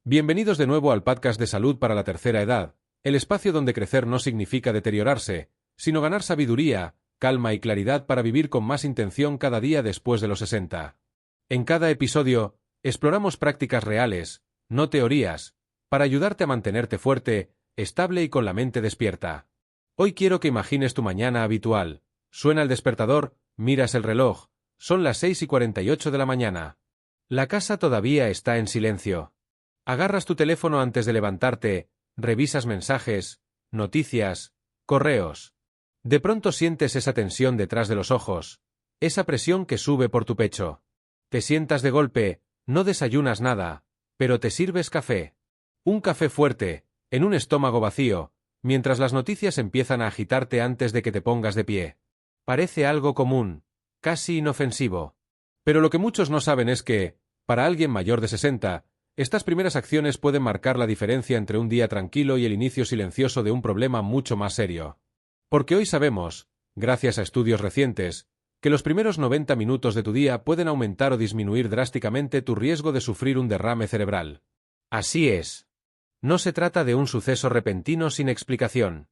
Bienvenidos de nuevo al podcast de salud para la tercera edad, el espacio donde crecer no significa deteriorarse, sino ganar sabiduría, calma y claridad para vivir con más intención cada día después de los 60. En cada episodio, exploramos prácticas reales, no teorías, para ayudarte a mantenerte fuerte, estable y con la mente despierta. Hoy quiero que imagines tu mañana habitual. Suena el despertador, miras el reloj, son las 6:48 de la mañana. La casa todavía está en silencio. Agarras tu teléfono antes de levantarte, revisas mensajes, noticias, correos. De pronto sientes esa tensión detrás de los ojos, esa presión que sube por tu pecho. Te sientas de golpe, no desayunas nada, pero te sirves café. Un café fuerte, en un estómago vacío, mientras las noticias empiezan a agitarte antes de que te pongas de pie. Parece algo común, casi inofensivo. Pero lo que muchos no saben es que, para alguien mayor de 60, estas primeras acciones pueden marcar la diferencia entre un día tranquilo y el inicio silencioso de un problema mucho más serio. Porque hoy sabemos, gracias a estudios recientes, que los primeros 90 minutos de tu día pueden aumentar o disminuir drásticamente tu riesgo de sufrir un derrame cerebral. Así es. No se trata de un suceso repentino sin explicación.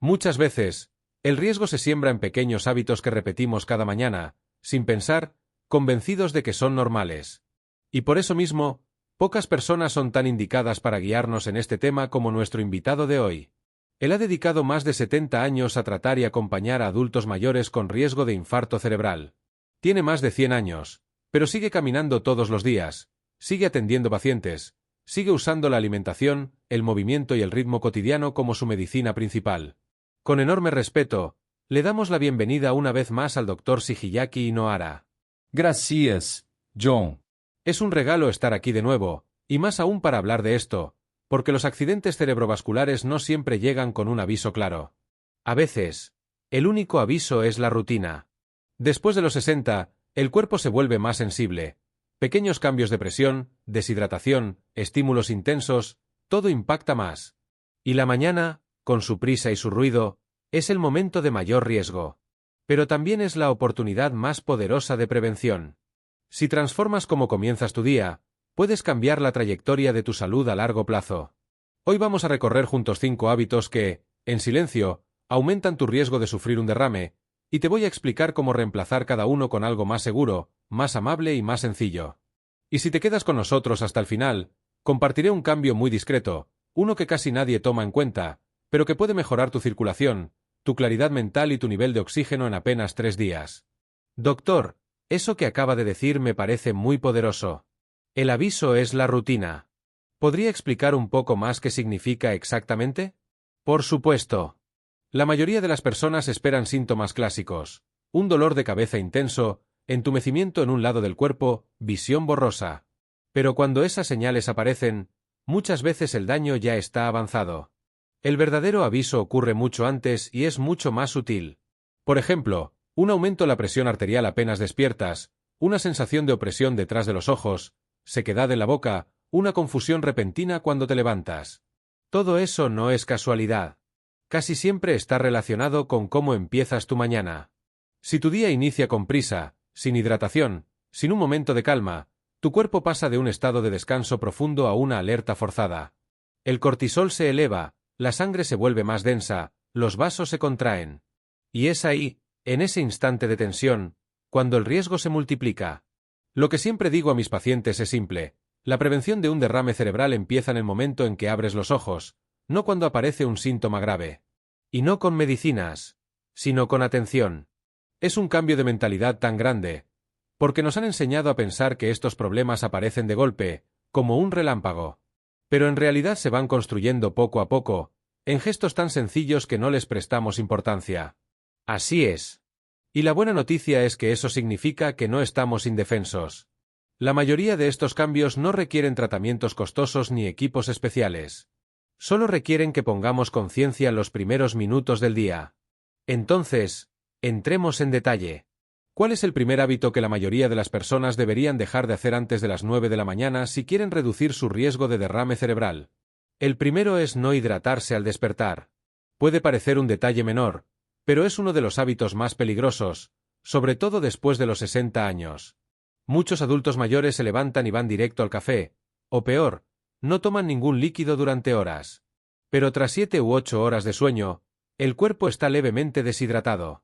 Muchas veces, el riesgo se siembra en pequeños hábitos que repetimos cada mañana, sin pensar, convencidos de que son normales. Y por eso mismo, pocas personas son tan indicadas para guiarnos en este tema como nuestro invitado de hoy. Él ha dedicado más de 70 años a tratar y acompañar a adultos mayores con riesgo de infarto cerebral. Tiene más de 100 años, pero sigue caminando todos los días, sigue atendiendo pacientes, sigue usando la alimentación, el movimiento y el ritmo cotidiano como su medicina principal. Con enorme respeto, le damos la bienvenida una vez más al Dr. Shigeaki Nohara. Gracias, John. Es un regalo estar aquí de nuevo, y más aún para hablar de esto, porque los accidentes cerebrovasculares no siempre llegan con un aviso claro. A veces, el único aviso es la rutina. Después de los 60, el cuerpo se vuelve más sensible. Pequeños cambios de presión, deshidratación, estímulos intensos, todo impacta más. Y la mañana, con su prisa y su ruido, es el momento de mayor riesgo. Pero también es la oportunidad más poderosa de prevención. Si transformas cómo comienzas tu día, puedes cambiar la trayectoria de tu salud a largo plazo. Hoy vamos a recorrer juntos 5 hábitos que, en silencio, aumentan tu riesgo de sufrir un derrame, y te voy a explicar cómo reemplazar cada uno con algo más seguro, más amable y más sencillo. Y si te quedas con nosotros hasta el final, compartiré un cambio muy discreto, uno que casi nadie toma en cuenta, pero que puede mejorar tu circulación, tu claridad mental y tu nivel de oxígeno en apenas 3 días. Doctor, eso que acaba de decir me parece muy poderoso. El aviso es la rutina. ¿Podría explicar un poco más qué significa exactamente? Por supuesto. La mayoría de las personas esperan síntomas clásicos: un dolor de cabeza intenso, entumecimiento en un lado del cuerpo, visión borrosa. Pero cuando esas señales aparecen, muchas veces el daño ya está avanzado. El verdadero aviso ocurre mucho antes y es mucho más sutil. Por ejemplo, un aumento en la presión arterial apenas despiertas, una sensación de opresión detrás de los ojos, sequedad en la boca, una confusión repentina cuando te levantas. Todo eso no es casualidad. Casi siempre está relacionado con cómo empiezas tu mañana. Si tu día inicia con prisa, sin hidratación, sin un momento de calma, tu cuerpo pasa de un estado de descanso profundo a una alerta forzada. El cortisol se eleva, la sangre se vuelve más densa, los vasos se contraen. Y es ahí, en ese instante de tensión, cuando el riesgo se multiplica. Lo que siempre digo a mis pacientes es simple: la prevención de un derrame cerebral empieza en el momento en que abres los ojos, no cuando aparece un síntoma grave. Y no con medicinas, sino con atención. Es un cambio de mentalidad tan grande, porque nos han enseñado a pensar que estos problemas aparecen de golpe, como un relámpago. Pero en realidad se van construyendo poco a poco, en gestos tan sencillos que no les prestamos importancia. Así es. Y la buena noticia es que eso significa que no estamos indefensos. La mayoría de estos cambios no requieren tratamientos costosos ni equipos especiales. Solo requieren que pongamos conciencia en los primeros minutos del día. Entonces, entremos en detalle. ¿Cuál es el primer hábito que la mayoría de las personas deberían dejar de hacer antes de las 9 de la mañana si quieren reducir su riesgo de derrame cerebral? El primero es no hidratarse al despertar. Puede parecer un detalle menor, pero es uno de los hábitos más peligrosos, sobre todo después de los 60 años. Muchos adultos mayores se levantan y van directo al café, o peor, no toman ningún líquido durante horas. Pero tras 7 u 8 horas de sueño, el cuerpo está levemente deshidratado.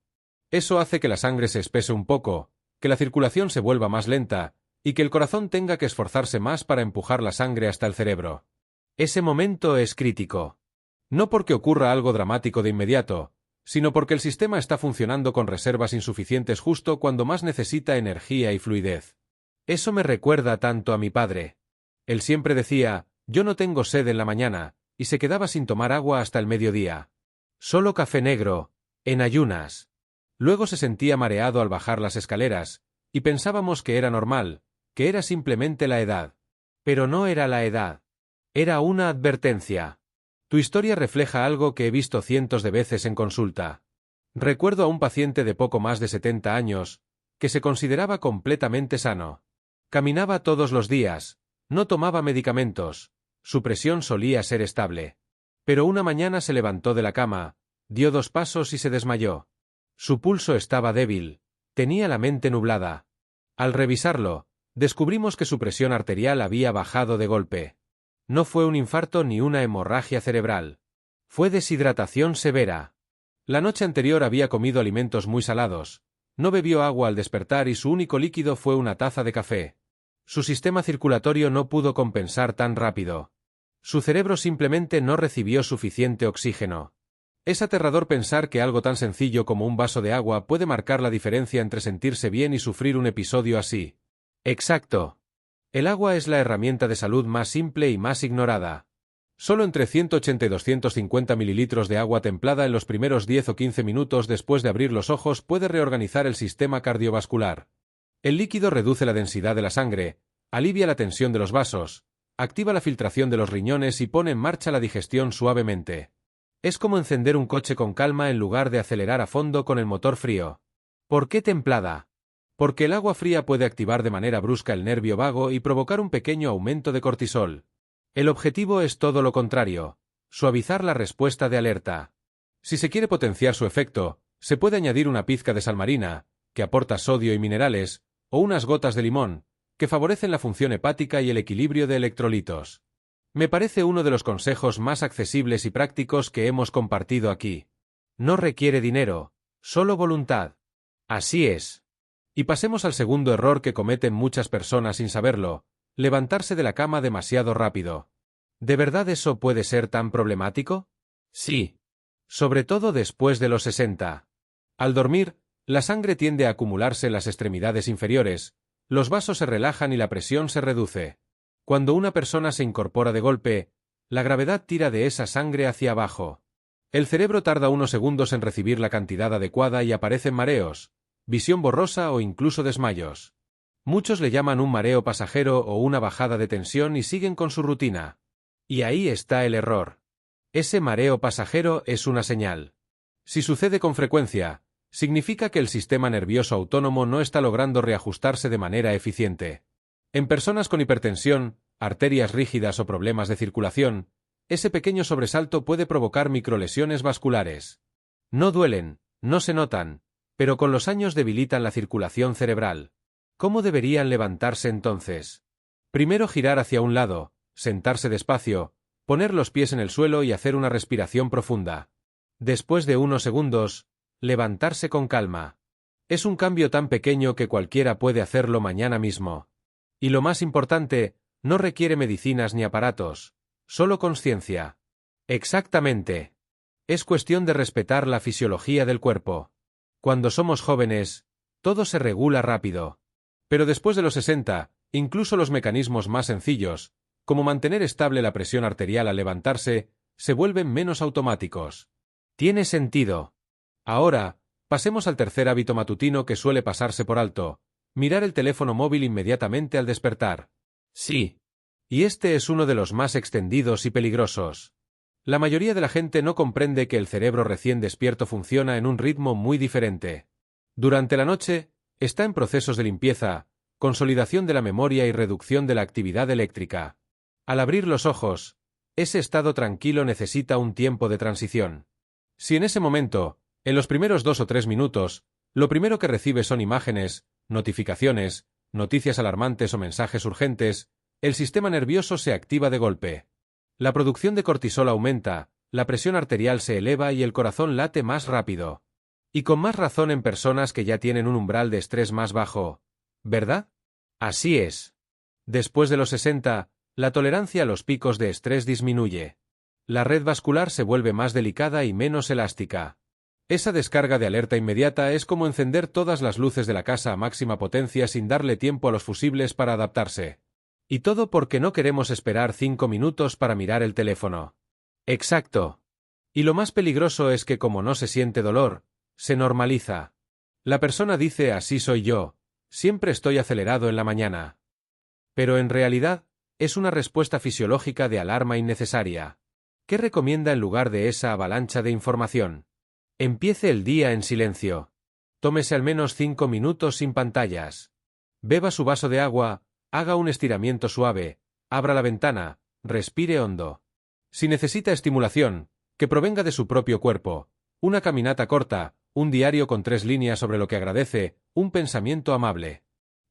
Eso hace que la sangre se espese un poco, que la circulación se vuelva más lenta, y que el corazón tenga que esforzarse más para empujar la sangre hasta el cerebro. Ese momento es crítico. No porque ocurra algo dramático de inmediato, sino porque el sistema está funcionando con reservas insuficientes justo cuando más necesita energía y fluidez. Eso me recuerda tanto a mi padre. Él siempre decía, yo no tengo sed en la mañana, y se quedaba sin tomar agua hasta el mediodía. Solo café negro, en ayunas. Luego se sentía mareado al bajar las escaleras, y pensábamos que era normal, que era simplemente la edad. Pero no era la edad. Era una advertencia. Tu historia refleja algo que he visto cientos de veces en consulta. Recuerdo a un paciente de poco más de 70 años, que se consideraba completamente sano. Caminaba todos los días, no tomaba medicamentos, su presión solía ser estable. Pero una mañana se levantó de la cama, dio 2 pasos y se desmayó. Su pulso estaba débil, tenía la mente nublada. Al revisarlo, descubrimos que su presión arterial había bajado de golpe. No fue un infarto ni una hemorragia cerebral. Fue deshidratación severa. La noche anterior había comido alimentos muy salados, no bebió agua al despertar y su único líquido fue una taza de café. Su sistema circulatorio no pudo compensar tan rápido. Su cerebro simplemente no recibió suficiente oxígeno. Es aterrador pensar que algo tan sencillo como un vaso de agua puede marcar la diferencia entre sentirse bien y sufrir un episodio así. Exacto. El agua es la herramienta de salud más simple y más ignorada. Solo entre 180 y 250 mililitros de agua templada en los primeros 10 o 15 minutos después de abrir los ojos puede reorganizar el sistema cardiovascular. El líquido reduce la densidad de la sangre, alivia la tensión de los vasos, activa la filtración de los riñones y pone en marcha la digestión suavemente. Es como encender un coche con calma en lugar de acelerar a fondo con el motor frío. ¿Por qué templada? Porque el agua fría puede activar de manera brusca el nervio vago y provocar un pequeño aumento de cortisol. El objetivo es todo lo contrario, suavizar la respuesta de alerta. Si se quiere potenciar su efecto, se puede añadir una pizca de sal marina, que aporta sodio y minerales, o unas gotas de limón, que favorecen la función hepática y el equilibrio de electrolitos. Me parece uno de los consejos más accesibles y prácticos que hemos compartido aquí. No requiere dinero, solo voluntad. Así es. Y pasemos al segundo error que cometen muchas personas sin saberlo, levantarse de la cama demasiado rápido. ¿De verdad eso puede ser tan problemático? Sí. Sobre todo después de los 60. Al dormir, la sangre tiende a acumularse en las extremidades inferiores, los vasos se relajan y la presión se reduce. Cuando una persona se incorpora de golpe, la gravedad tira de esa sangre hacia abajo. El cerebro tarda unos segundos en recibir la cantidad adecuada y aparecen mareos, visión borrosa o incluso desmayos. Muchos le llaman un mareo pasajero o una bajada de tensión y siguen con su rutina. Y ahí está el error. Ese mareo pasajero es una señal. Si sucede con frecuencia, significa que el sistema nervioso autónomo no está logrando reajustarse de manera eficiente. En personas con hipertensión, arterias rígidas o problemas de circulación, ese pequeño sobresalto puede provocar microlesiones vasculares. No duelen, no se notan, pero con los años debilitan la circulación cerebral. ¿Cómo deberían levantarse entonces? Primero girar hacia un lado, sentarse despacio, poner los pies en el suelo y hacer una respiración profunda. Después de unos segundos, levantarse con calma. Es un cambio tan pequeño que cualquiera puede hacerlo mañana mismo. Y lo más importante, no requiere medicinas ni aparatos, solo conciencia. Exactamente. Es cuestión de respetar la fisiología del cuerpo. Cuando somos jóvenes, todo se regula rápido. Pero después de los 60, incluso los mecanismos más sencillos, como mantener estable la presión arterial al levantarse, se vuelven menos automáticos. Tiene sentido. Ahora, pasemos al tercer hábito matutino que suele pasarse por alto: mirar el teléfono móvil inmediatamente al despertar. Sí. Y este es uno de los más extendidos y peligrosos. La mayoría de la gente no comprende que el cerebro recién despierto funciona en un ritmo muy diferente. Durante la noche, está en procesos de limpieza, consolidación de la memoria y reducción de la actividad eléctrica. Al abrir los ojos, ese estado tranquilo necesita un tiempo de transición. Si en ese momento, en los primeros 2 o 3 minutos, lo primero que recibe son imágenes, notificaciones, noticias alarmantes o mensajes urgentes, el sistema nervioso se activa de golpe. La producción de cortisol aumenta, la presión arterial se eleva y el corazón late más rápido. Y con más razón en personas que ya tienen un umbral de estrés más bajo, ¿verdad? Así es. Después de los 60, la tolerancia a los picos de estrés disminuye. La red vascular se vuelve más delicada y menos elástica. Esa descarga de alerta inmediata es como encender todas las luces de la casa a máxima potencia sin darle tiempo a los fusibles para adaptarse. Y todo porque no queremos esperar 5 minutos para mirar el teléfono. Exacto. Y lo más peligroso es que como no se siente dolor, se normaliza. La persona dice así soy yo, siempre estoy acelerado en la mañana. Pero en realidad, es una respuesta fisiológica de alarma innecesaria. ¿Qué recomienda en lugar de esa avalancha de información? Empiece el día en silencio. Tómese al menos 5 minutos sin pantallas. Beba su vaso de agua, haga un estiramiento suave, abra la ventana, respire hondo. Si necesita estimulación, que provenga de su propio cuerpo, una caminata corta, un diario con 3 líneas sobre lo que agradece, un pensamiento amable.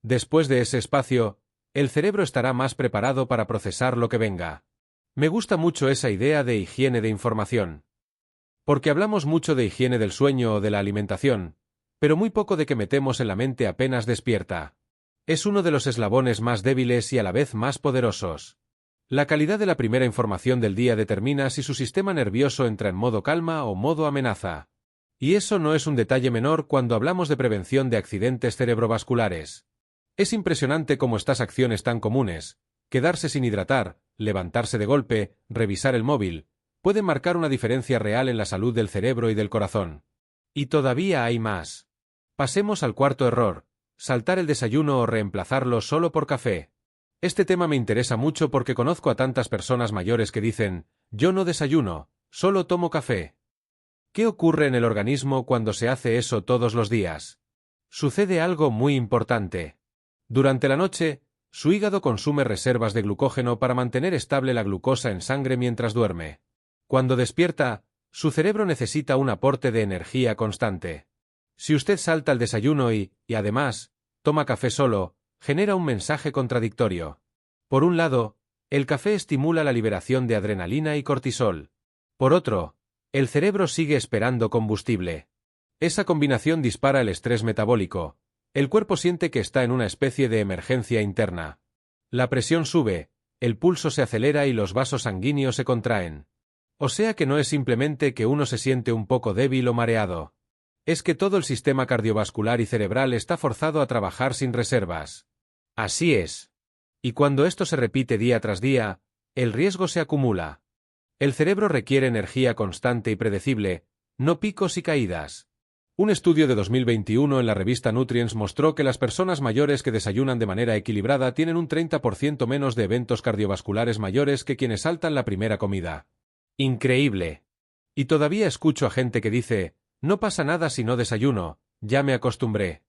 Después de ese espacio, el cerebro estará más preparado para procesar lo que venga. Me gusta mucho esa idea de higiene de información. Porque hablamos mucho de higiene del sueño o de la alimentación, pero muy poco de que metemos en la mente apenas despierta. Es uno de los eslabones más débiles y a la vez más poderosos. La calidad de la primera información del día determina si su sistema nervioso entra en modo calma o modo amenaza. Y eso no es un detalle menor cuando hablamos de prevención de accidentes cerebrovasculares. Es impresionante cómo estas acciones tan comunes, quedarse sin hidratar, levantarse de golpe, revisar el móvil, pueden marcar una diferencia real en la salud del cerebro y del corazón. Y todavía hay más. Pasemos al cuarto error, saltar el desayuno o reemplazarlo solo por café. Este tema me interesa mucho porque conozco a tantas personas mayores que dicen, yo no desayuno, solo tomo café. ¿Qué ocurre en el organismo cuando se hace eso todos los días? Sucede algo muy importante. Durante la noche, su hígado consume reservas de glucógeno para mantener estable la glucosa en sangre mientras duerme. Cuando despierta, su cerebro necesita un aporte de energía constante. Si usted salta el desayuno y, además, toma café solo, genera un mensaje contradictorio. Por un lado, el café estimula la liberación de adrenalina y cortisol. Por otro, el cerebro sigue esperando combustible. Esa combinación dispara el estrés metabólico. El cuerpo siente que está en una especie de emergencia interna. La presión sube, el pulso se acelera y los vasos sanguíneos se contraen. O sea que no es simplemente que uno se siente un poco débil o mareado. Es que todo el sistema cardiovascular y cerebral está forzado a trabajar sin reservas. Así es. Y cuando esto se repite día tras día, el riesgo se acumula. El cerebro requiere energía constante y predecible, no picos y caídas. Un estudio de 2021 en la revista Nutrients mostró que las personas mayores que desayunan de manera equilibrada tienen un 30% menos de eventos cardiovasculares mayores que quienes saltan la primera comida. Increíble. Y todavía escucho a gente que dice, no pasa nada si no desayuno, ya me acostumbré.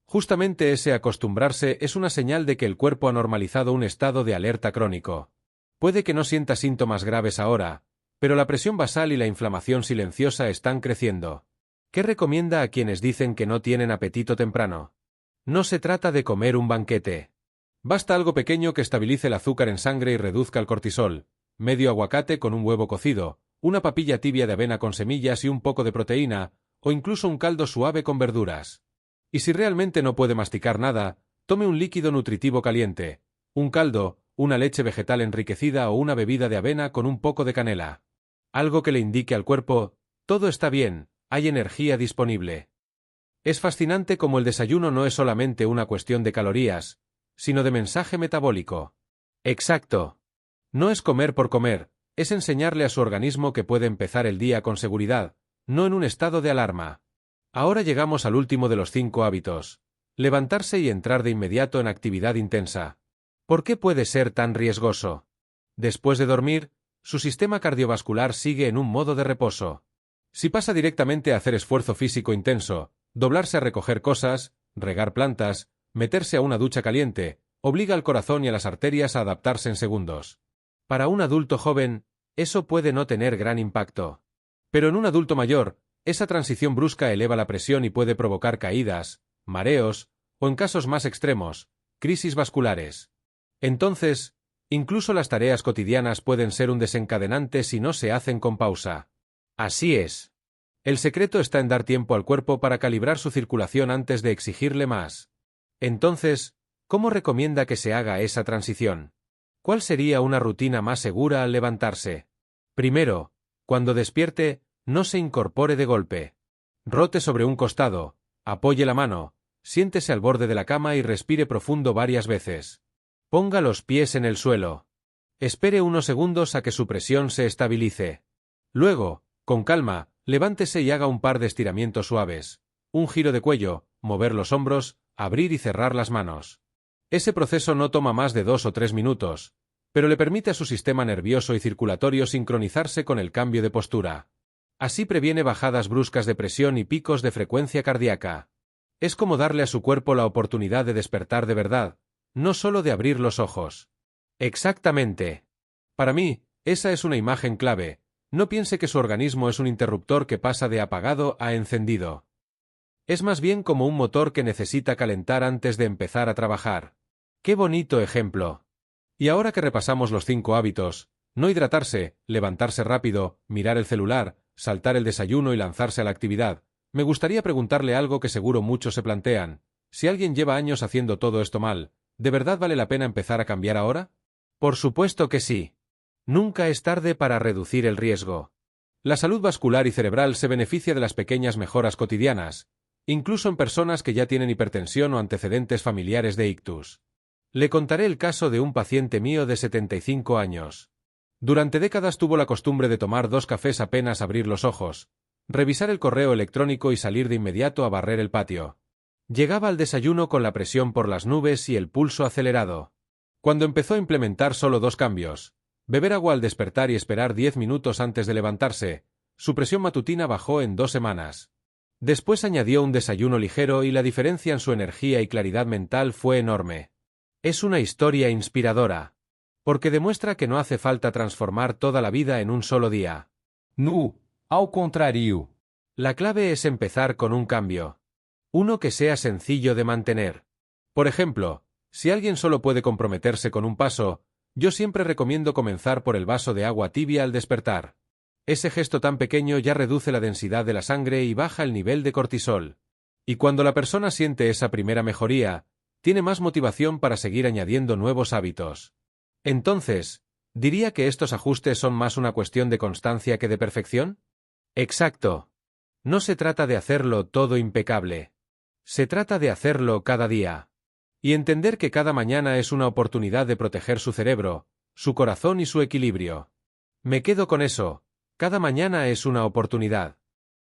Justamente ese acostumbrarse es una señal de que el cuerpo ha normalizado un estado de alerta crónico. Puede que no sienta síntomas graves ahora, pero la presión basal y la inflamación silenciosa están creciendo. ¿Qué recomienda a quienes dicen que no tienen apetito temprano? No se trata de comer un banquete. Basta algo pequeño que estabilice el azúcar en sangre y reduzca el cortisol, medio aguacate con un huevo cocido, una papilla tibia de avena con semillas y un poco de proteína, o incluso un caldo suave con verduras. Y si realmente no puede masticar nada, tome un líquido nutritivo caliente, un caldo, una leche vegetal enriquecida o una bebida de avena con un poco de canela. Algo que le indique al cuerpo, todo está bien, hay energía disponible. Es fascinante cómo el desayuno no es solamente una cuestión de calorías, sino de mensaje metabólico. Exacto. No es comer por comer, es enseñarle a su organismo que puede empezar el día con seguridad, no en un estado de alarma. Ahora llegamos al último de los 5 hábitos. Levantarse y entrar de inmediato en actividad intensa. ¿Por qué puede ser tan riesgoso? Después de dormir, su sistema cardiovascular sigue en un modo de reposo. Si pasa directamente a hacer esfuerzo físico intenso, doblarse a recoger cosas, regar plantas, meterse a una ducha caliente, obliga al corazón y a las arterias a adaptarse en segundos. Para un adulto joven, eso puede no tener gran impacto. Pero en un adulto mayor, esa transición brusca eleva la presión y puede provocar caídas, mareos, o en casos más extremos, crisis vasculares. Entonces, incluso las tareas cotidianas pueden ser un desencadenante si no se hacen con pausa. Así es. El secreto está en dar tiempo al cuerpo para calibrar su circulación antes de exigirle más. Entonces, ¿cómo recomienda que se haga esa transición? ¿Cuál sería una rutina más segura al levantarse? Primero, cuando despierte, no se incorpore de golpe. Rote sobre un costado, apoye la mano, siéntese al borde de la cama y respire profundo varias veces. Ponga los pies en el suelo. Espere unos segundos a que su presión se estabilice. Luego, con calma, levántese y haga un par de estiramientos suaves. Un giro de cuello, mover los hombros, abrir y cerrar las manos. Ese proceso no toma más de 2 o 3 minutos, pero le permite a su sistema nervioso y circulatorio sincronizarse con el cambio de postura. Así previene bajadas bruscas de presión y picos de frecuencia cardíaca. Es como darle a su cuerpo la oportunidad de despertar de verdad, no solo de abrir los ojos. Exactamente. Para mí, esa es una imagen clave. No piense que su organismo es un interruptor que pasa de apagado a encendido. Es más bien como un motor que necesita calentar antes de empezar a trabajar. ¡Qué bonito ejemplo! Y ahora que repasamos los 5 hábitos, no hidratarse, levantarse rápido, mirar el celular, saltar el desayuno y lanzarse a la actividad, me gustaría preguntarle algo que seguro muchos se plantean. Si alguien lleva años haciendo todo esto mal, ¿de verdad vale la pena empezar a cambiar ahora? Por supuesto que sí. Nunca es tarde para reducir el riesgo. La salud vascular y cerebral se beneficia de las pequeñas mejoras cotidianas, incluso en personas que ya tienen hipertensión o antecedentes familiares de ictus. Le contaré el caso de un paciente mío de 75 años. Durante décadas tuvo la costumbre de tomar 2 cafés apenas abrir los ojos, revisar el correo electrónico y salir de inmediato a barrer el patio. Llegaba al desayuno con la presión por las nubes y el pulso acelerado. Cuando empezó a implementar solo 2 cambios, beber agua al despertar y esperar 10 minutos antes de levantarse, su presión matutina bajó en 2 semanas. Después añadió un desayuno ligero y la diferencia en su energía y claridad mental fue enorme. Es una historia inspiradora, porque demuestra que no hace falta transformar toda la vida en un solo día. No, ao contrário. La clave es empezar con un cambio. Uno que sea sencillo de mantener. Por ejemplo, si alguien solo puede comprometerse con un paso, yo siempre recomiendo comenzar por el vaso de agua tibia al despertar. Ese gesto tan pequeño ya reduce la densidad de la sangre y baja el nivel de cortisol. Y cuando la persona siente esa primera mejoría, tiene más motivación para seguir añadiendo nuevos hábitos. Entonces, ¿diría que estos ajustes son más una cuestión de constancia que de perfección? Exacto. No se trata de hacerlo todo impecable. Se trata de hacerlo cada día. Y entender que cada mañana es una oportunidad de proteger su cerebro, su corazón y su equilibrio. Me quedo con eso. Cada mañana es una oportunidad.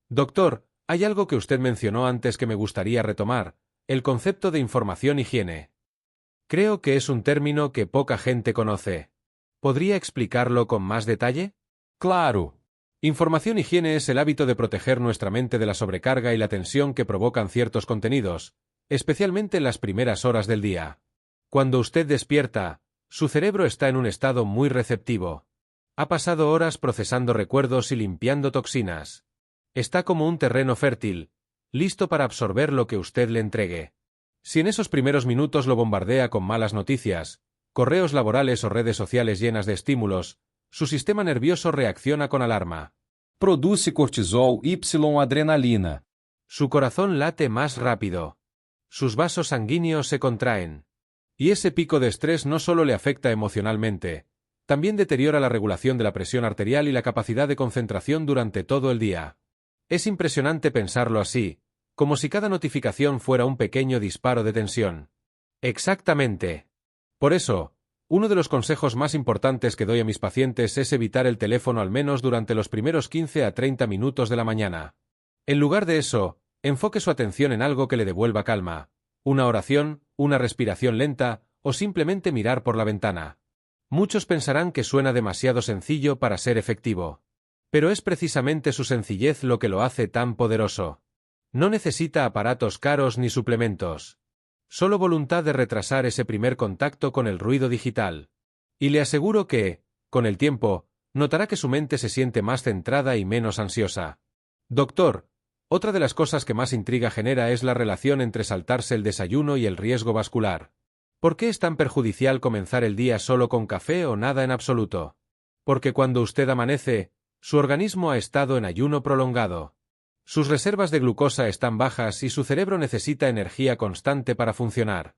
Doctor, hay algo que usted mencionó antes que me gustaría retomar, el concepto de información-higiene. Creo que es un término que poca gente conoce. ¿Podría explicarlo con más detalle? Claro. Información-higiene es el hábito de proteger nuestra mente de la sobrecarga y la tensión que provocan ciertos contenidos, especialmente en las primeras horas del día. Cuando usted despierta, su cerebro está en un estado muy receptivo. Ha pasado horas procesando recuerdos y limpiando toxinas. Está como un terreno fértil, listo para absorber lo que usted le entregue. Si en esos primeros minutos lo bombardea con malas noticias, correos laborales o redes sociales llenas de estímulos, su sistema nervioso reacciona con alarma. Produce cortisol y adrenalina. Su corazón late más rápido. Sus vasos sanguíneos se contraen. Y ese pico de estrés no solo le afecta emocionalmente, también deteriora la regulación de la presión arterial y la capacidad de concentración durante todo el día. Es impresionante pensarlo así, como si cada notificación fuera un pequeño disparo de tensión. Exactamente. Por eso, uno de los consejos más importantes que doy a mis pacientes es evitar el teléfono al menos durante los primeros 15 a 30 minutos de la mañana. En lugar de eso, enfoque su atención en algo que le devuelva calma, una oración, una respiración lenta o simplemente mirar por la ventana. Muchos pensarán que suena demasiado sencillo para ser efectivo. Pero es precisamente su sencillez lo que lo hace tan poderoso. No necesita aparatos caros ni suplementos. Solo voluntad de retrasar ese primer contacto con el ruido digital. Y le aseguro que, con el tiempo, notará que su mente se siente más centrada y menos ansiosa. Doctor, otra de las cosas que más intriga genera es la relación entre saltarse el desayuno y el riesgo vascular. ¿Por qué es tan perjudicial comenzar el día solo con café o nada en absoluto? Porque cuando usted amanece, su organismo ha estado en ayuno prolongado. Sus reservas de glucosa están bajas y su cerebro necesita energía constante para funcionar.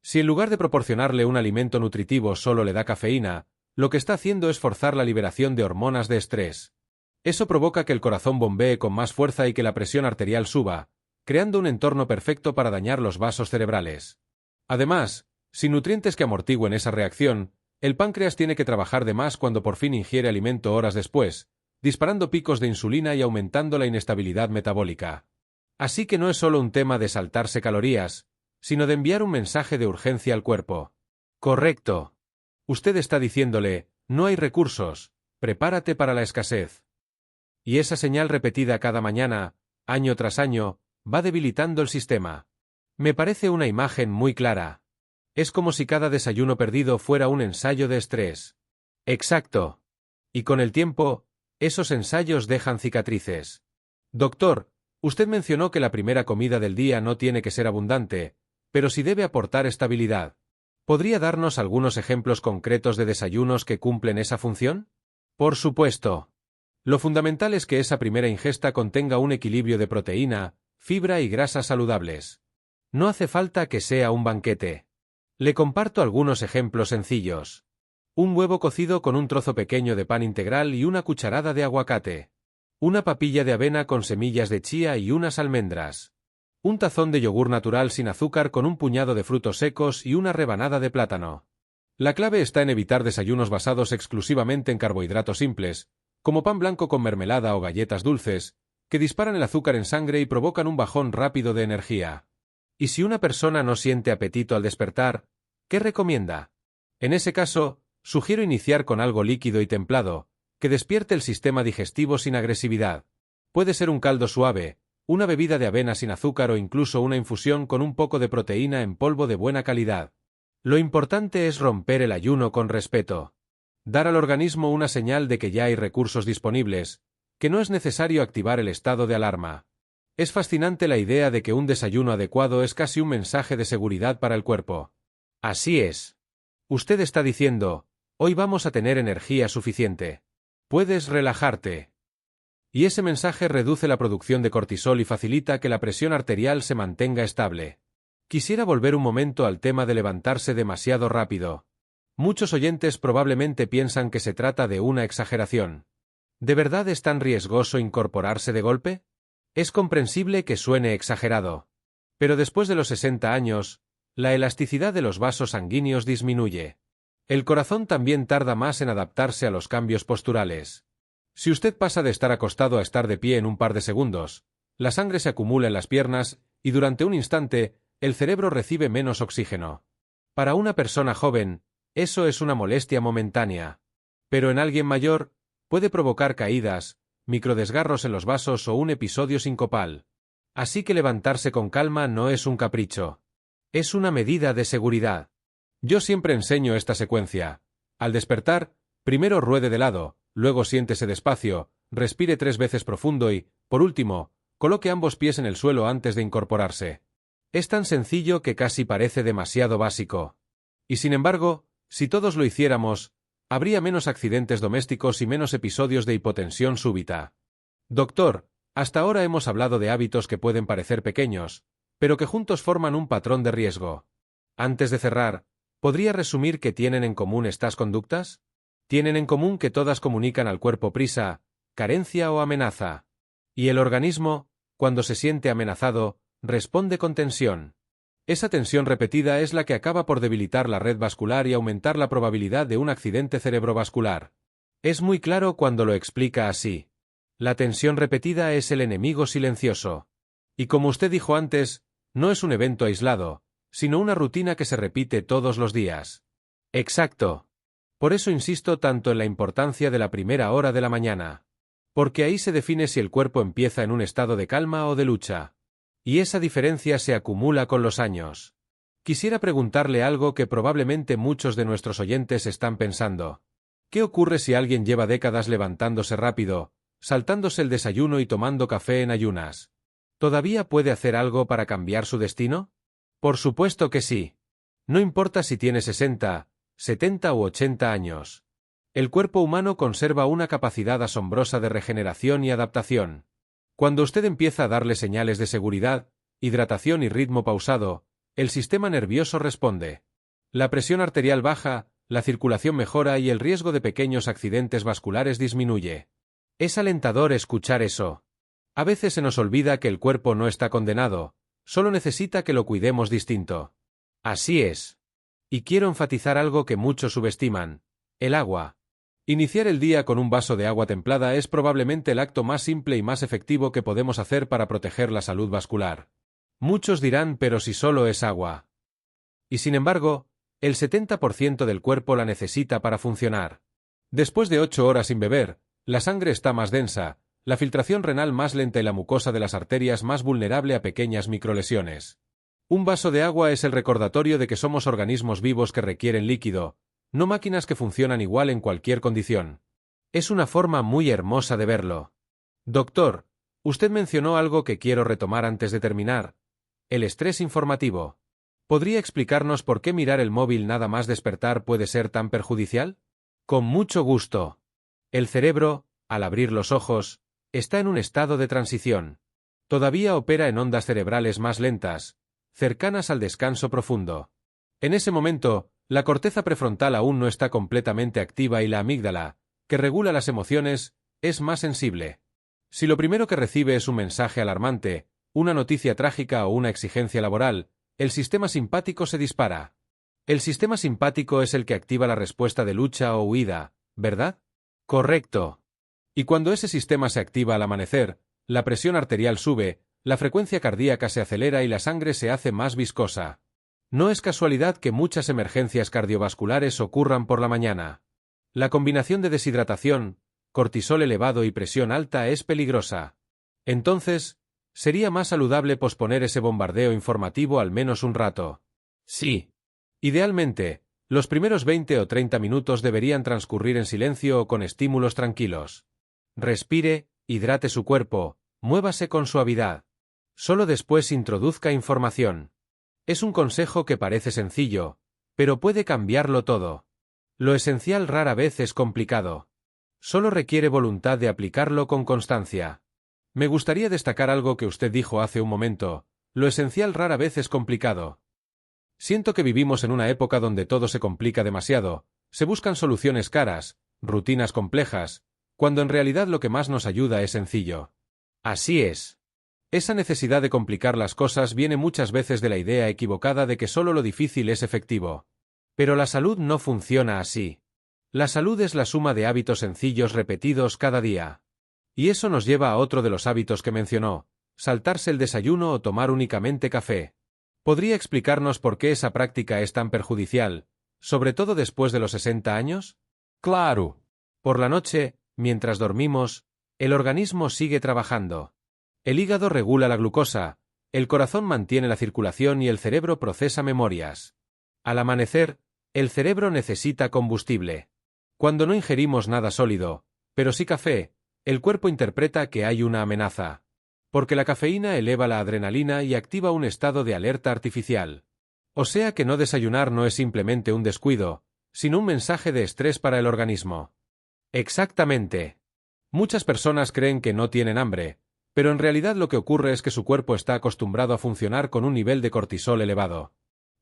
Si en lugar de proporcionarle un alimento nutritivo solo le da cafeína, lo que está haciendo es forzar la liberación de hormonas de estrés. Eso provoca que el corazón bombee con más fuerza y que la presión arterial suba, creando un entorno perfecto para dañar los vasos cerebrales. Además, sin nutrientes que amortigüen esa reacción, el páncreas tiene que trabajar de más cuando por fin ingiere alimento horas después, disparando picos de insulina y aumentando la inestabilidad metabólica. Así que no es solo un tema de saltarse calorías, sino de enviar un mensaje de urgencia al cuerpo. Correcto. Usted está diciéndole, no hay recursos, prepárate para la escasez. Y esa señal repetida cada mañana, año tras año, va debilitando el sistema. Me parece una imagen muy clara. Es como si cada desayuno perdido fuera un ensayo de estrés. Exacto. Y con el tiempo, esos ensayos dejan cicatrices. Doctor, usted mencionó que la primera comida del día no tiene que ser abundante, pero sí debe aportar estabilidad. ¿Podría darnos algunos ejemplos concretos de desayunos que cumplen esa función? Por supuesto. Lo fundamental es que esa primera ingesta contenga un equilibrio de proteína, fibra y grasas saludables. No hace falta que sea un banquete. Le comparto algunos ejemplos sencillos. Un huevo cocido con un trozo pequeño de pan integral y una cucharada de aguacate. Una papilla de avena con semillas de chía y unas almendras. Un tazón de yogur natural sin azúcar con un puñado de frutos secos y una rebanada de plátano. La clave está en evitar desayunos basados exclusivamente en carbohidratos simples, como pan blanco con mermelada o galletas dulces, que disparan el azúcar en sangre y provocan un bajón rápido de energía. Y si una persona no siente apetito al despertar, ¿qué recomienda? En ese caso, sugiero iniciar con algo líquido y templado, que despierte el sistema digestivo sin agresividad. Puede ser un caldo suave, una bebida de avena sin azúcar o incluso una infusión con un poco de proteína en polvo de buena calidad. Lo importante es romper el ayuno con respeto. Dar al organismo una señal de que ya hay recursos disponibles, que no es necesario activar el estado de alarma. Es fascinante la idea de que un desayuno adecuado es casi un mensaje de seguridad para el cuerpo. Así es. Usted está diciendo, hoy vamos a tener energía suficiente. Puedes relajarte. Y ese mensaje reduce la producción de cortisol y facilita que la presión arterial se mantenga estable. Quisiera volver un momento al tema de levantarse demasiado rápido. Muchos oyentes probablemente piensan que se trata de una exageración. ¿De verdad es tan riesgoso incorporarse de golpe? Es comprensible que suene exagerado. Pero después de los 60 años, la elasticidad de los vasos sanguíneos disminuye. El corazón también tarda más en adaptarse a los cambios posturales. Si usted pasa de estar acostado a estar de pie en un par de segundos, la sangre se acumula en las piernas y durante un instante, el cerebro recibe menos oxígeno. Para una persona joven, eso es una molestia momentánea. Pero en alguien mayor, puede provocar caídas, microdesgarros en los vasos o un episodio sincopal. Así que levantarse con calma no es un capricho. Es una medida de seguridad. Yo siempre enseño esta secuencia. Al despertar, primero ruede de lado, luego siéntese despacio, respire 3 veces profundo y, por último, coloque ambos pies en el suelo antes de incorporarse. Es tan sencillo que casi parece demasiado básico. Y sin embargo, si todos lo hiciéramos, habría menos accidentes domésticos y menos episodios de hipotensión súbita. Doctor, hasta ahora hemos hablado de hábitos que pueden parecer pequeños, pero que juntos forman un patrón de riesgo. Antes de cerrar, ¿podría resumir qué tienen en común estas conductas? Tienen en común que todas comunican al cuerpo prisa, carencia o amenaza. Y el organismo, cuando se siente amenazado, responde con tensión. Esa tensión repetida es la que acaba por debilitar la red vascular y aumentar la probabilidad de un accidente cerebrovascular. Es muy claro cuando lo explica así. La tensión repetida es el enemigo silencioso. Y como usted dijo antes, no es un evento aislado, sino una rutina que se repite todos los días. Exacto. Por eso insisto tanto en la importancia de la primera hora de la mañana. Porque ahí se define si el cuerpo empieza en un estado de calma o de lucha. Y esa diferencia se acumula con los años. Quisiera preguntarle algo que probablemente muchos de nuestros oyentes están pensando. ¿Qué ocurre si alguien lleva décadas levantándose rápido, saltándose el desayuno y tomando café en ayunas? ¿Todavía puede hacer algo para cambiar su destino? Por supuesto que sí. No importa si tiene 60, 70 u 80 años. El cuerpo humano conserva una capacidad asombrosa de regeneración y adaptación. Cuando usted empieza a darle señales de seguridad, hidratación y ritmo pausado, el sistema nervioso responde. La presión arterial baja, la circulación mejora y el riesgo de pequeños accidentes vasculares disminuye. Es alentador escuchar eso. A veces se nos olvida que el cuerpo no está condenado, solo necesita que lo cuidemos distinto. Así es. Y quiero enfatizar algo que muchos subestiman: el agua. Iniciar el día con un vaso de agua templada es probablemente el acto más simple y más efectivo que podemos hacer para proteger la salud vascular. Muchos dirán, pero si solo es agua. Y sin embargo, el 70% del cuerpo la necesita para funcionar. Después de 8 horas sin beber, la sangre está más densa, la filtración renal más lenta y la mucosa de las arterias más vulnerable a pequeñas microlesiones. Un vaso de agua es el recordatorio de que somos organismos vivos que requieren líquido, no máquinas que funcionan igual en cualquier condición. Es una forma muy hermosa de verlo. Doctor, usted mencionó algo que quiero retomar antes de terminar: el estrés informativo. ¿Podría explicarnos por qué mirar el móvil nada más despertar puede ser tan perjudicial? Con mucho gusto. El cerebro, al abrir los ojos, está en un estado de transición. Todavía opera en ondas cerebrales más lentas, cercanas al descanso profundo. En ese momento, la corteza prefrontal aún no está completamente activa y la amígdala, que regula las emociones, es más sensible. Si lo primero que recibe es un mensaje alarmante, una noticia trágica o una exigencia laboral, el sistema simpático se dispara. El sistema simpático es el que activa la respuesta de lucha o huida, ¿verdad? Correcto. Y cuando ese sistema se activa al amanecer, la presión arterial sube, la frecuencia cardíaca se acelera y la sangre se hace más viscosa. No es casualidad que muchas emergencias cardiovasculares ocurran por la mañana. La combinación de deshidratación, cortisol elevado y presión alta es peligrosa. Entonces, sería más saludable posponer ese bombardeo informativo al menos un rato. Sí. Idealmente, los primeros 20 o 30 minutos deberían transcurrir en silencio o con estímulos tranquilos. Respire, hidrate su cuerpo, muévase con suavidad. Solo después introduzca información. Es un consejo que parece sencillo, pero puede cambiarlo todo. Lo esencial rara vez es complicado. Solo requiere voluntad de aplicarlo con constancia. Me gustaría destacar algo que usted dijo hace un momento: lo esencial rara vez es complicado. Siento que vivimos en una época donde todo se complica demasiado, se buscan soluciones caras, rutinas complejas, cuando en realidad lo que más nos ayuda es sencillo. Así es. Esa necesidad de complicar las cosas viene muchas veces de la idea equivocada de que solo lo difícil es efectivo. Pero la salud no funciona así. La salud es la suma de hábitos sencillos repetidos cada día. Y eso nos lleva a otro de los hábitos que mencionó: saltarse el desayuno o tomar únicamente café. ¿Podría explicarnos por qué esa práctica es tan perjudicial, sobre todo después de los 60 años? Claro. Por la noche, mientras dormimos, el organismo sigue trabajando. El hígado regula la glucosa, el corazón mantiene la circulación y el cerebro procesa memorias. Al amanecer, el cerebro necesita combustible. Cuando no ingerimos nada sólido, pero sí café, el cuerpo interpreta que hay una amenaza. Porque la cafeína eleva la adrenalina y activa un estado de alerta artificial. O sea que no desayunar no es simplemente un descuido, sino un mensaje de estrés para el organismo. Exactamente. Muchas personas creen que no tienen hambre, pero en realidad lo que ocurre es que su cuerpo está acostumbrado a funcionar con un nivel de cortisol elevado.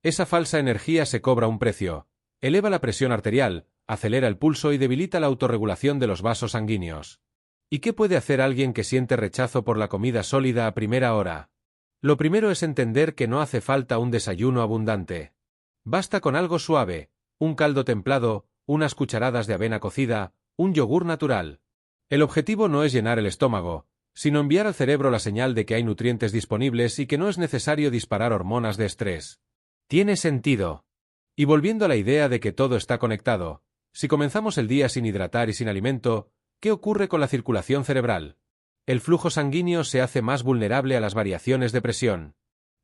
Esa falsa energía se cobra un precio: eleva la presión arterial, acelera el pulso y debilita la autorregulación de los vasos sanguíneos. ¿Y qué puede hacer alguien que siente rechazo por la comida sólida a primera hora? Lo primero es entender que no hace falta un desayuno abundante. Basta con algo suave: un caldo templado, unas cucharadas de avena cocida, un yogur natural. El objetivo no es llenar el estómago, sino enviar al cerebro la señal de que hay nutrientes disponibles y que no es necesario disparar hormonas de estrés. Tiene sentido. Y volviendo a la idea de que todo está conectado, si comenzamos el día sin hidratar y sin alimento, ¿qué ocurre con la circulación cerebral? El flujo sanguíneo se hace más vulnerable a las variaciones de presión.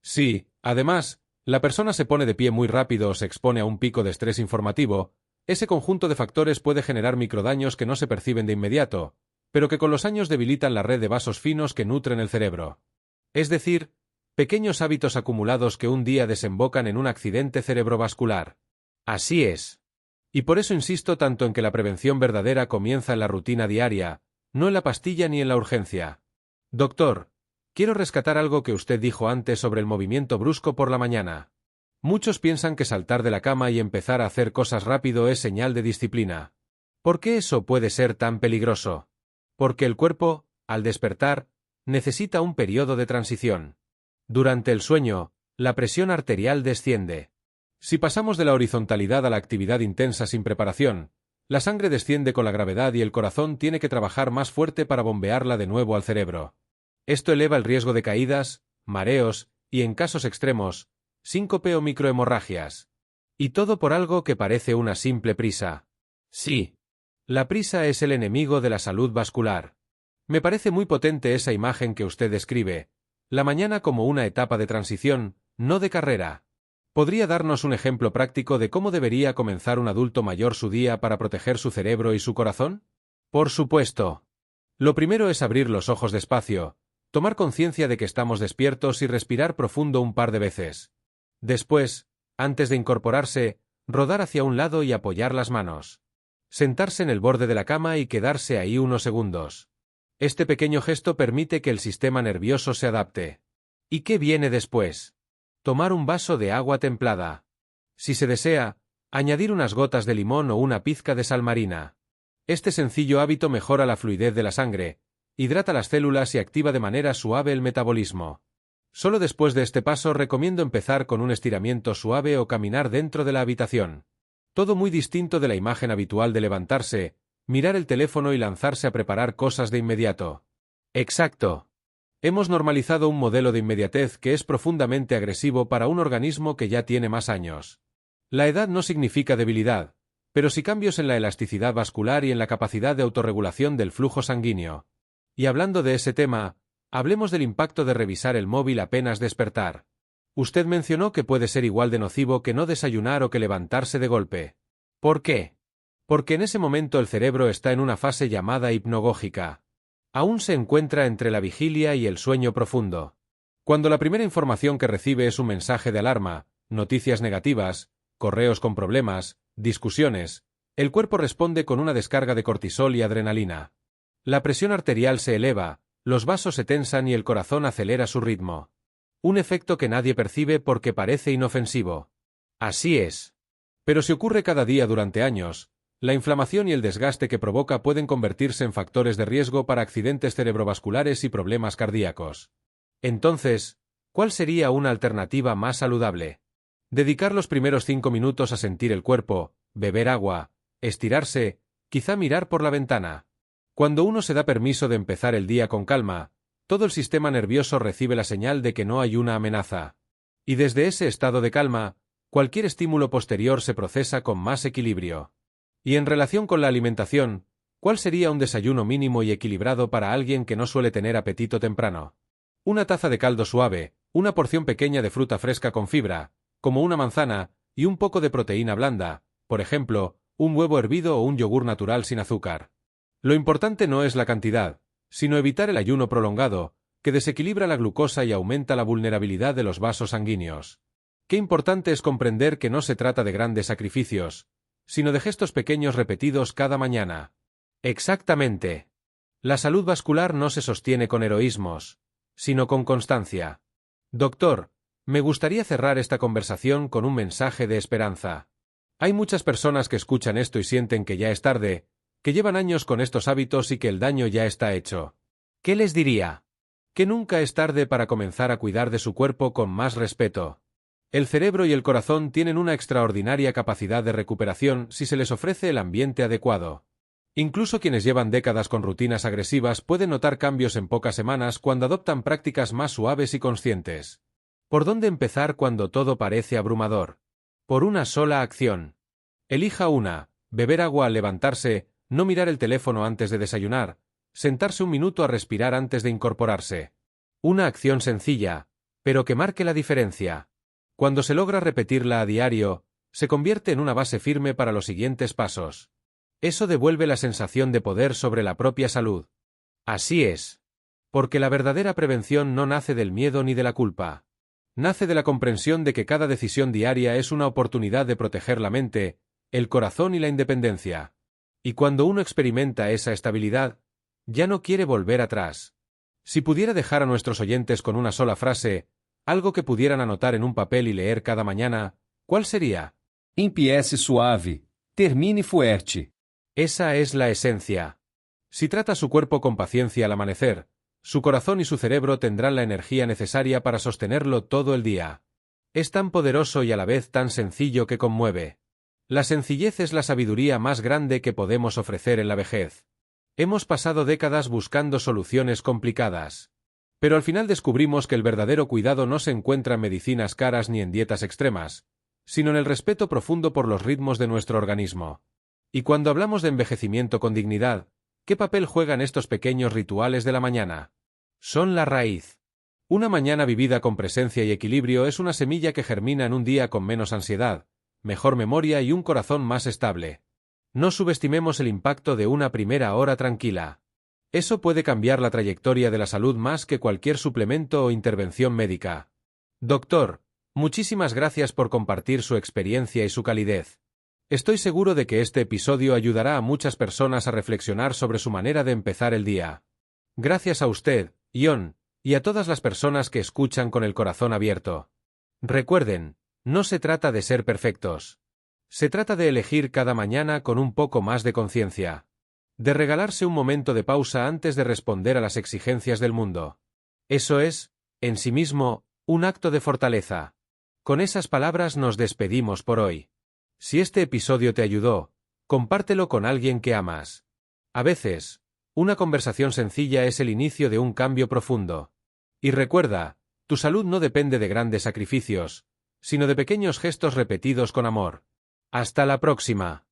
Si, además, la persona se pone de pie muy rápido o se expone a un pico de estrés informativo, ese conjunto de factores puede generar microdaños que no se perciben de inmediato, pero que con los años debilitan la red de vasos finos que nutren el cerebro. Es decir, Pequeños hábitos acumulados que un día desembocan en un accidente cerebrovascular. Así es. Y por eso insisto tanto en que la prevención verdadera comienza en la rutina diaria, no en la pastilla ni en la urgencia. Doctor, quiero rescatar algo que usted dijo antes sobre el movimiento brusco por la mañana. Muchos piensan que saltar de la cama y empezar a hacer cosas rápido es señal de disciplina. ¿Por qué eso puede ser tan peligroso? Porque el cuerpo, al despertar, necesita un periodo de transición. Durante el sueño, la presión arterial desciende. Si pasamos de la horizontalidad a la actividad intensa sin preparación, la sangre desciende con la gravedad y el corazón tiene que trabajar más fuerte para bombearla de nuevo al cerebro. Esto eleva el riesgo de caídas, mareos y, en casos extremos, síncope o microhemorragias. Y todo por algo que parece una simple prisa. Sí. La prisa es el enemigo de la salud vascular. Me parece muy potente esa imagen que usted describe, la mañana como una etapa de transición, no de carrera. ¿Podría darnos un ejemplo práctico de cómo debería comenzar un adulto mayor su día para proteger su cerebro y su corazón? Por supuesto. Lo primero es abrir los ojos despacio, tomar conciencia de que estamos despiertos y respirar profundo un par de veces. Después, antes de incorporarse, rodar hacia un lado y apoyar las manos. Sentarse en el borde de la cama y quedarse ahí unos segundos. Este pequeño gesto permite que el sistema nervioso se adapte. ¿Y qué viene después? Tomar un vaso de agua templada. Si se desea, añadir unas gotas de limón o una pizca de sal marina. Este sencillo hábito mejora la fluidez de la sangre, hidrata las células y activa de manera suave el metabolismo. Solo después de este paso recomiendo empezar con un estiramiento suave o caminar dentro de la habitación. Todo muy distinto de la imagen habitual de levantarse, mirar el teléfono y lanzarse a preparar cosas de inmediato. Exacto. Hemos normalizado un modelo de inmediatez que es profundamente agresivo para un organismo que ya tiene más años. La edad no significa debilidad, pero sí cambios en la elasticidad vascular y en la capacidad de autorregulación del flujo sanguíneo. Y hablando de ese tema, hablemos del impacto de revisar el móvil apenas despertar. Usted mencionó que puede ser igual de nocivo que no desayunar o que levantarse de golpe. ¿Por qué? Porque en ese momento el cerebro está en una fase llamada hipnagógica. Aún se encuentra entre la vigilia y el sueño profundo. Cuando la primera información que recibe es un mensaje de alarma, noticias negativas, correos con problemas, discusiones, el cuerpo responde con una descarga de cortisol y adrenalina. La presión arterial se eleva, los vasos se tensan y el corazón acelera su ritmo. Un efecto que nadie percibe porque parece inofensivo. Así es. Pero si ocurre cada día durante años, la inflamación y el desgaste que provoca pueden convertirse en factores de riesgo para accidentes cerebrovasculares y problemas cardíacos. Entonces, ¿cuál sería una alternativa más saludable? Dedicar los primeros 5 minutos a sentir el cuerpo, beber agua, estirarse, quizá mirar por la ventana. Cuando uno se da permiso de empezar el día con calma, todo el sistema nervioso recibe la señal de que no hay una amenaza. Y desde ese estado de calma, cualquier estímulo posterior se procesa con más equilibrio. Y en relación con la alimentación, ¿cuál sería un desayuno mínimo y equilibrado para alguien que no suele tener apetito temprano? Una taza de caldo suave, una porción pequeña de fruta fresca con fibra, como una manzana, y un poco de proteína blanda, por ejemplo, un huevo hervido o un yogur natural sin azúcar. Lo importante no es la cantidad, sino evitar el ayuno prolongado, que desequilibra la glucosa y aumenta la vulnerabilidad de los vasos sanguíneos. Qué importante es comprender que no se trata de grandes sacrificios, sino de gestos pequeños repetidos cada mañana. Exactamente. La salud vascular no se sostiene con heroísmos, sino con constancia. Doctor, me gustaría cerrar esta conversación con un mensaje de esperanza. Hay muchas personas que escuchan esto y sienten que ya es tarde, que llevan años con estos hábitos y que el daño ya está hecho. ¿Qué les diría? Que nunca es tarde para comenzar a cuidar de su cuerpo con más respeto. El cerebro y el corazón tienen una extraordinaria capacidad de recuperación si se les ofrece el ambiente adecuado. Incluso quienes llevan décadas con rutinas agresivas pueden notar cambios en pocas semanas cuando adoptan prácticas más suaves y conscientes. ¿Por dónde empezar cuando todo parece abrumador? Por una sola acción. Elija una: beber agua al levantarse, no mirar el teléfono antes de desayunar, sentarse un minuto a respirar antes de incorporarse. Una acción sencilla, pero que marque la diferencia. Cuando se logra repetirla a diario, se convierte en una base firme para los siguientes pasos. Eso devuelve la sensación de poder sobre la propia salud. Así es. Porque la verdadera prevención no nace del miedo ni de la culpa. Nace de la comprensión de que cada decisión diaria es una oportunidad de proteger la mente, el corazón y la independencia. Y cuando uno experimenta esa estabilidad, ya no quiere volver atrás. Si pudiera dejar a nuestros oyentes con una sola frase, algo que pudieran anotar en un papel y leer cada mañana, ¿cuál sería? Empiece suave, termine fuerte. Esa es la esencia. Si trata su cuerpo con paciencia al amanecer, su corazón y su cerebro tendrán la energía necesaria para sostenerlo todo el día. Es tan poderoso y a la vez tan sencillo que conmueve. La sencillez es la sabiduría más grande que podemos ofrecer en la vejez. Hemos pasado décadas buscando soluciones complicadas. Pero al final descubrimos que el verdadero cuidado no se encuentra en medicinas caras ni en dietas extremas, sino en el respeto profundo por los ritmos de nuestro organismo. Y cuando hablamos de envejecimiento con dignidad, ¿qué papel juegan estos pequeños rituales de la mañana? Son la raíz. Una mañana vivida con presencia y equilibrio es una semilla que germina en un día con menos ansiedad, mejor memoria y un corazón más estable. No subestimemos el impacto de una primera hora tranquila. Eso puede cambiar la trayectoria de la salud más que cualquier suplemento o intervención médica. Doctor, muchísimas gracias por compartir su experiencia y su calidez. Estoy seguro de que este episodio ayudará a muchas personas a reflexionar sobre su manera de empezar el día. Gracias a usted, Ion, y a todas las personas que escuchan con el corazón abierto. Recuerden, no se trata de ser perfectos. Se trata de elegir cada mañana con un poco más de conciencia. De regalarse un momento de pausa antes de responder a las exigencias del mundo. Eso es, en sí mismo, un acto de fortaleza. Con esas palabras nos despedimos por hoy. Si este episodio te ayudó, compártelo con alguien que amas. A veces, una conversación sencilla es el inicio de un cambio profundo. Y recuerda, tu salud no depende de grandes sacrificios, sino de pequeños gestos repetidos con amor. Hasta la próxima.